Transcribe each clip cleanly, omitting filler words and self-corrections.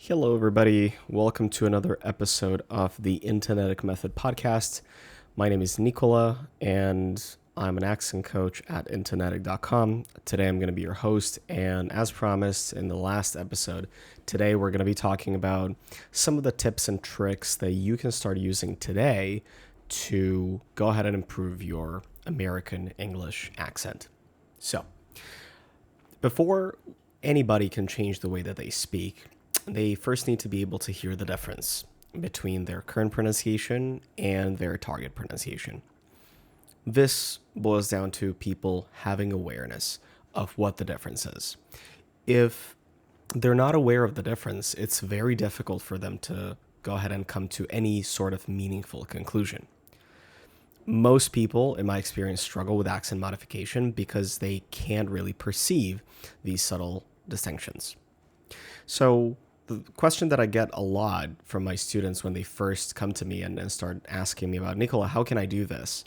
Hello, everybody. Welcome to another episode of the Internetic Method podcast. My name is Nicola, and I'm an accent coach at internetic.com. Today, I'm going to be your host, and as promised in the last episode, today we're going to be talking about some of the tips and tricks that you can start using today to go ahead and improve your American English accent. So, before anybody can change the way that they speak, they first need to be able to hear the difference between their current pronunciation and their target pronunciation. This boils down to people having awareness of what the difference is. If they're not aware of the difference, it's very difficult for them to go ahead and come to any sort of meaningful conclusion. Most people, in my experience, struggle with accent modification because they can't really perceive these subtle distinctions. So, the question that I get a lot from my students when they first come to me and start asking me about, Nicola, how can I do this?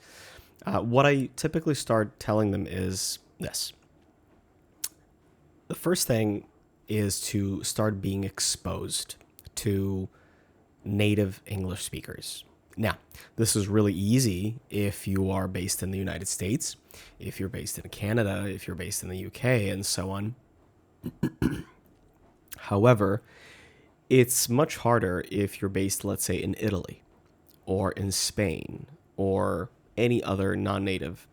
What I typically start telling them is this. The first thing is to start being exposed to native English speakers. Now, this is really easy if you are based in the United States, if you're based in Canada, if you're based in the UK, and so on. However, it's much harder if you're based, let's say, in Italy or in Spain or any other non-native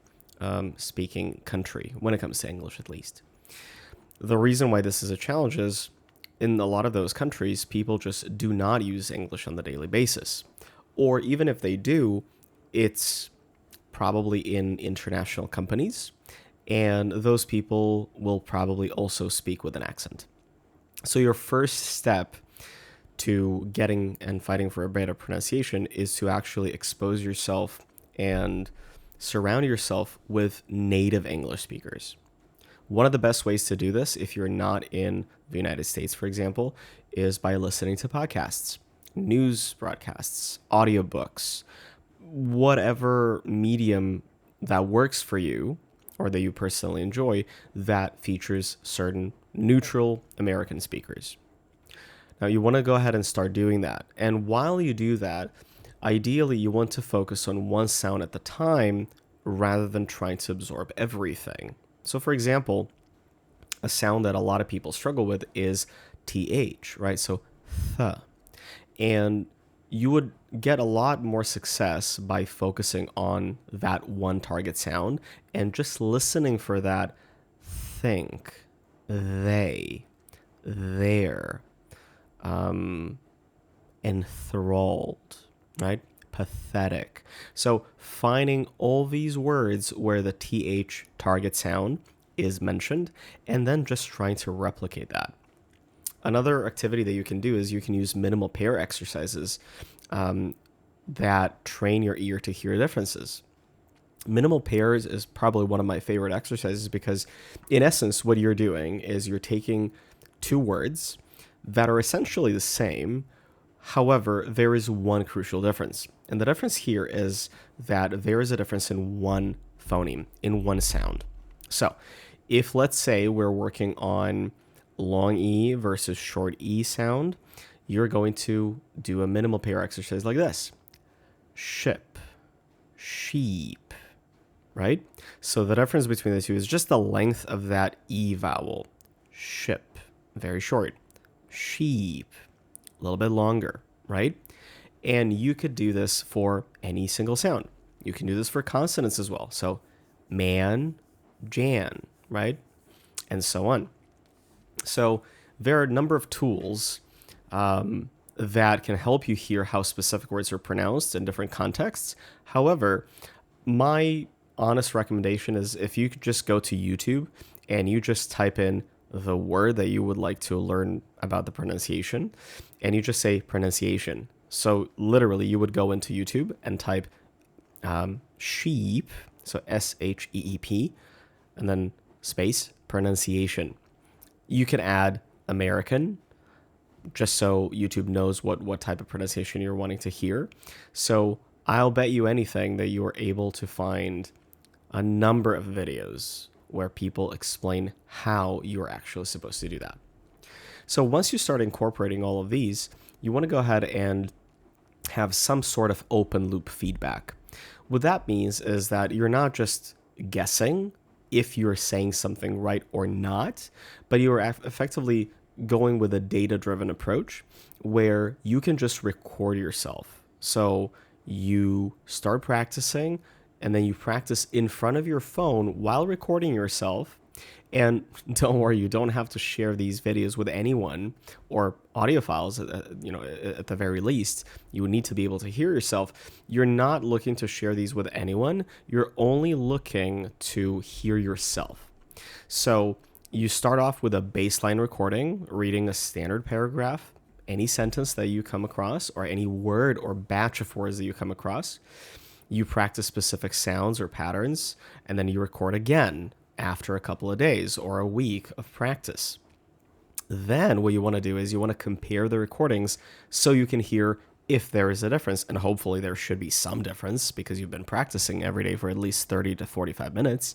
speaking country, when it comes to English at least. The reason why this is a challenge is in a lot of those countries, people just do not use English on the daily basis. Or even if they do, it's probably in international companies, and those people will probably also speak with an accent. So your first step to getting and fighting for a better pronunciation is to actually expose yourself and surround yourself with native English speakers. One of the best ways to do this, if you're not in the United States, for example, is by listening to podcasts, news broadcasts, audiobooks, whatever medium that works for you or that you personally enjoy that features certain neutral American speakers. Now, you want to go ahead and start doing that. And while you do that, ideally, you want to focus on one sound at the time rather than trying to absorb everything. So, for example, a sound that a lot of people struggle with is TH, right? So, th. And you would get a lot more success by focusing on that one target sound and just listening for that think, they, their, enthralled, right? Pathetic. So finding all these words where the TH target sound is mentioned and then just trying to replicate that. Another activity that you can do is you can use minimal pair exercises that train your ear to hear differences. Minimal pairs is probably one of my favorite exercises because in essence, what you're doing is you're taking two words that are essentially the same. However, there is one crucial difference. And the difference here is that there is a difference in one phoneme, in one sound. So if, let's say, we're working on long E versus short E sound, you're going to do a minimal pair exercise like this. Ship, sheep, right? So the difference between the two is just the length of that E vowel. Ship, very short. Sheep, a little bit longer, right? And you could do this for any single sound. You can do this for consonants as well. So man, Jan, right? And so on. So there are a number of tools that can help you hear how specific words are pronounced in different contexts. However, my honest recommendation is if you could just go to YouTube and you just type in the word that you would like to learn about the pronunciation, and you just say pronunciation. So literally, you would go into YouTube and type sheep, so SHEEP, and then space pronunciation. You can add American, just so YouTube knows what type of pronunciation you're wanting to hear. So I'll bet you anything that you are able to find a number of videos where people explain how you're actually supposed to do that. So once you start incorporating all of these, you want to go ahead and have some sort of open loop feedback. What that means is that you're not just guessing if you're saying something right or not, but you are effectively going with a data driven approach where you can just record yourself. So you start practicing and then you practice in front of your phone while recording yourself. And don't worry, you don't have to share these videos with anyone or audio files, at the very least. You would need to be able to hear yourself. You're not looking to share these with anyone. You're only looking to hear yourself. So you start off with a baseline recording, reading a standard paragraph, any sentence that you come across, or any word or batch of words that you come across. You practice specific sounds or patterns, and then you record again after a couple of days or a week of practice. Then what you want to do is you want to compare the recordings so you can hear if there is a difference, and hopefully there should be some difference because you've been practicing every day for at least 30 to 45 minutes.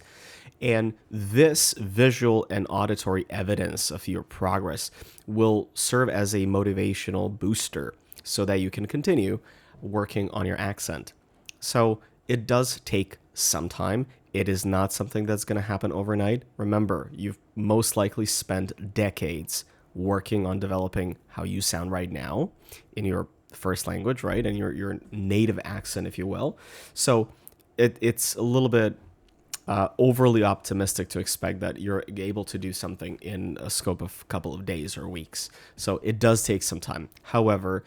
And this visual and auditory evidence of your progress will serve as a motivational booster so that you can continue working on your accent. So it does take some time. It is not something that's going to happen overnight. Remember, you've most likely spent decades working on developing how you sound right now in your first language, right? And your native accent, if you will. So it's a little bit overly optimistic to expect that you're able to do something in a scope of a couple of days or weeks. So it does take some time. However,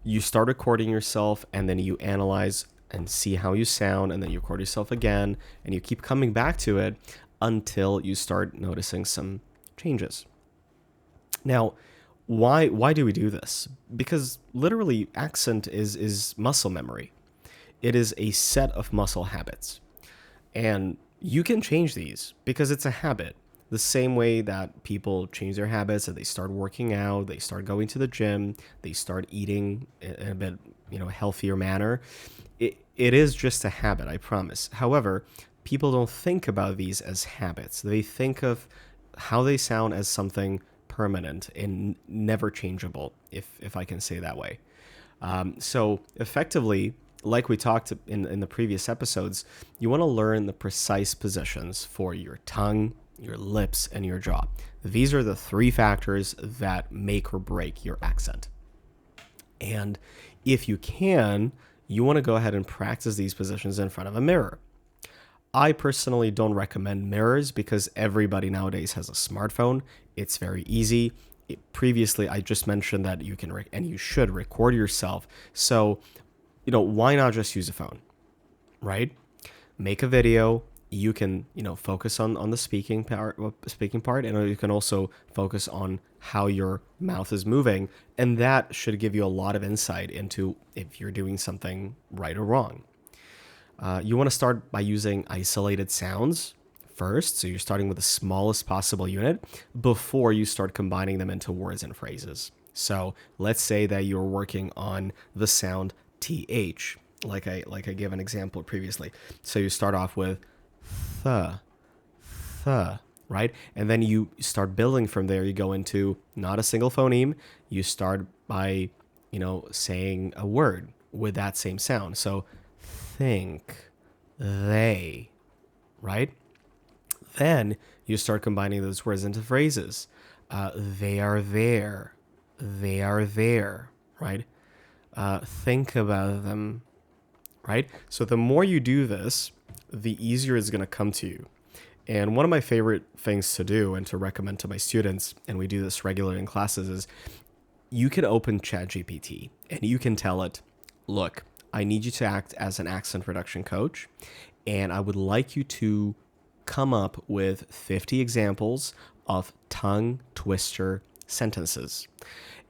you start recording yourself and then you analyze and see how you sound, and then you record yourself again, and you keep coming back to it until you start noticing some changes. Now, why do we do this? Because literally accent is muscle memory. It is a set of muscle habits. And you can change these because it's a habit. The same way that people change their habits, that they start working out, they start going to the gym, they start eating in a bit, healthier manner. It is just a habit, I promise. However, people don't think about these as habits. They think of how they sound as something permanent and never changeable, if I can say that way. So effectively, like we talked in the previous episodes, you want to learn the precise positions for your tongue, your lips, and your jaw. These are the three factors that make or break your accent. And if you can, you want to go ahead and practice these positions in front of a mirror. I personally don't recommend mirrors because everybody nowadays has a smartphone. It's very easy. Previously, I just mentioned that you can and you should record yourself. So, why not just use a phone, right? Make a video. You can, focus on the speaking part, and you can also focus on how your mouth is moving, and that should give you a lot of insight into if you're doing something right or wrong. You want to start by using isolated sounds first, so you're starting with the smallest possible unit before you start combining them into words and phrases. So let's say that you're working on the sound th, like I gave an example previously. So you start off with th, right? And then you start building from there. You go into not a single phoneme. You start by, saying a word with that same sound. So think, they, right? Then you start combining those words into phrases. They are there. They are there, right? Think about them, right? So the more you do this, the easier it's going to come to you. And one of my favorite things to do and to recommend to my students, and we do this regularly in classes, is you can open ChatGPT and you can tell it, look, I need you to act as an accent reduction coach, and I would like you to come up with 50 examples of tongue twister sentences.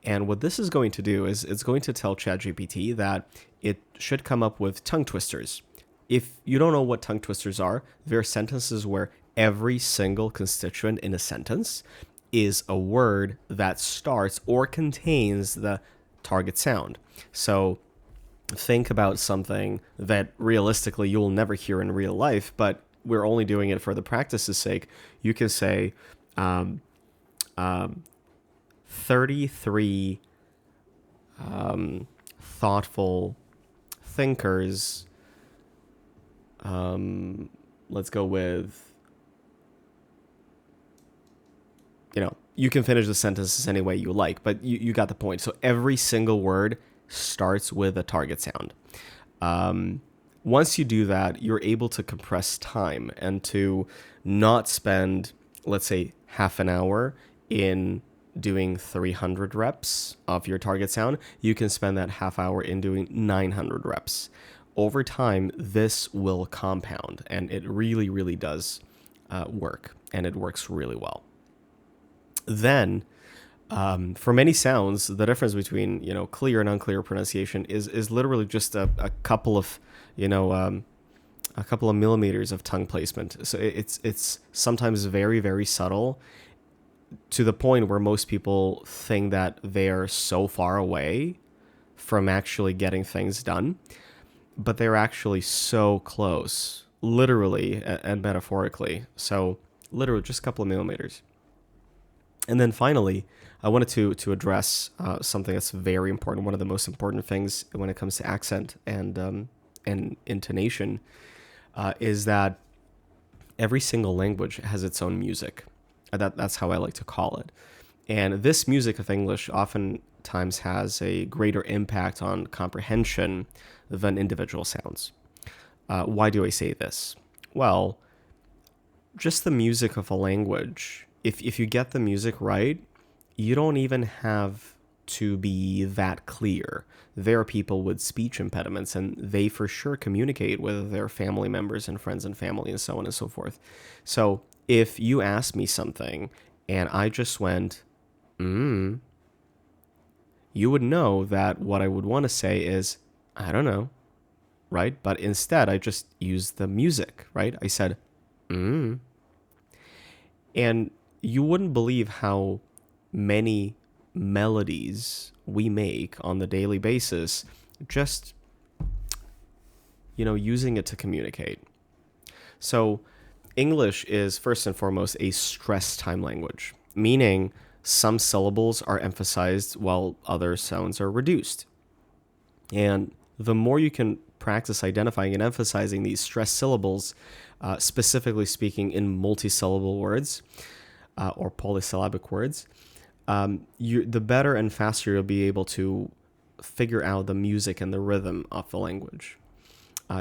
And what this is going to do is it's going to tell ChatGPT that it should come up with tongue twisters. If you don't know what tongue twisters are, they're sentences where every single constituent in a sentence is a word that starts or contains the target sound. So think about something that realistically you will never hear in real life, but we're only doing it for the practice's sake. You can say, 33 thoughtful thinkers. Let's go with, you can finish the sentences any way you like, but you got the point. So every single word starts with a target sound. Once you do that, you're able to compress time and to not spend, let's say, half an hour in doing 300 reps of your target sound. You can spend that half hour in doing 900 reps. Over time, this will compound, and it really, really does work, and it works really well. Then, for many sounds, the difference between clear and unclear pronunciation is literally just a couple of a couple of millimeters of tongue placement. So it's sometimes very, very subtle, to the point where most people think that they're so far away from actually getting things done, but they're actually so close, literally and metaphorically. So literally just a couple of millimeters. And then finally, I wanted to address something that's very important. One of the most important things when it comes to accent and intonation is that every single language has its own music. That's how I like to call it. And this music of English oftentimes has a greater impact on comprehension than individual sounds. Why do I say this? Well, just the music of a language, if you get the music right, you don't even have to be that clear. There are people with speech impediments, and they for sure communicate with their family members and friends and family and so on and so forth. So if you ask me something and I just went, you would know that what I would want to say is, I don't know, right? But instead, I just used the music, right? I said, And you wouldn't believe how many melodies we make on the daily basis just, using it to communicate. So English is first and foremost a stress time language, meaning some syllables are emphasized while other sounds are reduced. And the more you can practice identifying and emphasizing these stress syllables, specifically speaking in multisyllable words or polysyllabic words, the better and faster you'll be able to figure out the music and the rhythm of the language.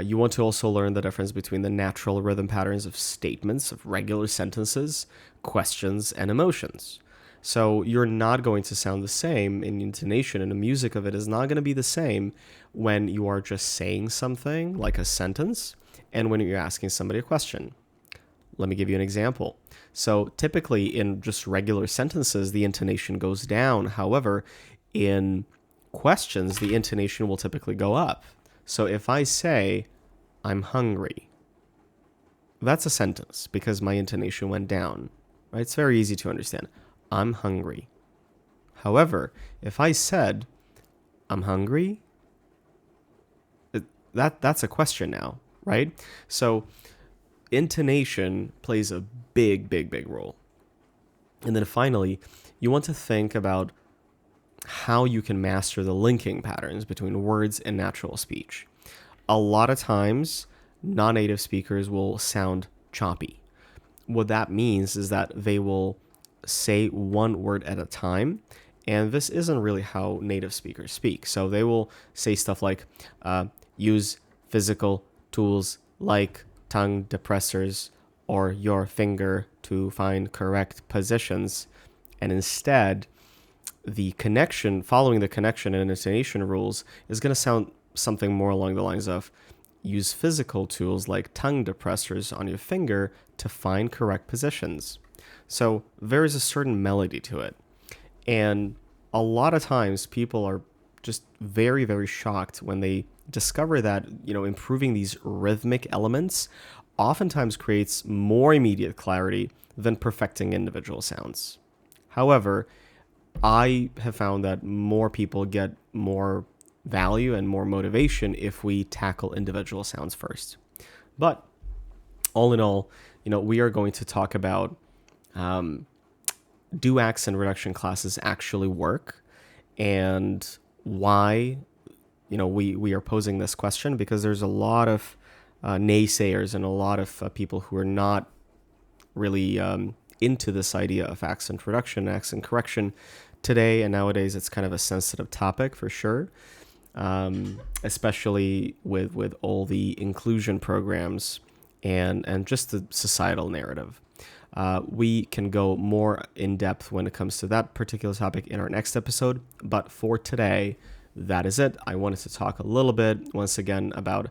You want to also learn the difference between the natural rhythm patterns of statements, of regular sentences, questions, and emotions. So you're not going to sound the same in intonation, and the music of it is not going to be the same when you are just saying something like a sentence and when you're asking somebody a question. Let me give you an example. So typically in just regular sentences, the intonation goes down. However, in questions, the intonation will typically go up. So if I say, I'm hungry, that's a sentence because my intonation went down, right? It's very easy to understand. I'm hungry. However, if I said, I'm hungry, that's a question now, right? So intonation plays a big, big, big role. And then finally, you want to think about how you can master the linking patterns between words and natural speech. A lot of times, non-native speakers will sound choppy. What that means is that they will say one word at a time, and this isn't really how native speakers speak. So they will say stuff like, use physical tools like tongue depressors or your finger to find correct positions, and instead following the connection and intonation rules is going to sound something more along the lines of use physical tools like tongue depressors on your finger to find correct positions. So there is a certain melody to it. And a lot of times people are just very, very shocked when they discover that, improving these rhythmic elements oftentimes creates more immediate clarity than perfecting individual sounds. However, I have found that more people get more value and more motivation if we tackle individual sounds first. But all in all, we are going to talk about do accent reduction classes actually work, and why we are posing this question, because there's a lot of naysayers and a lot of people who are not really into this idea of accent reduction, accent correction today and nowadays. It's kind of a sensitive topic for sure, especially with all the inclusion programs and just the societal narrative. We can go more in depth when it comes to that particular topic in our next episode. But for today, that is it. I wanted to talk a little bit once again about,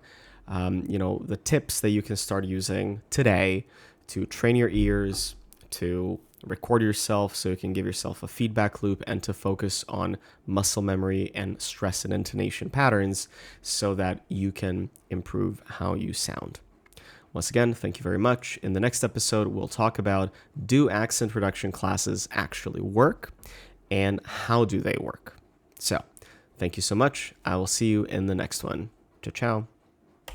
the tips that you can start using today to train your ears, to record yourself so you can give yourself a feedback loop, and to focus on muscle memory and stress and intonation patterns so that you can improve how you sound. Once again, thank you very much. In the next episode, we'll talk about, do accent reduction classes actually work, and how do they work? So, thank you so much. I will see you in the next one. Ciao, ciao.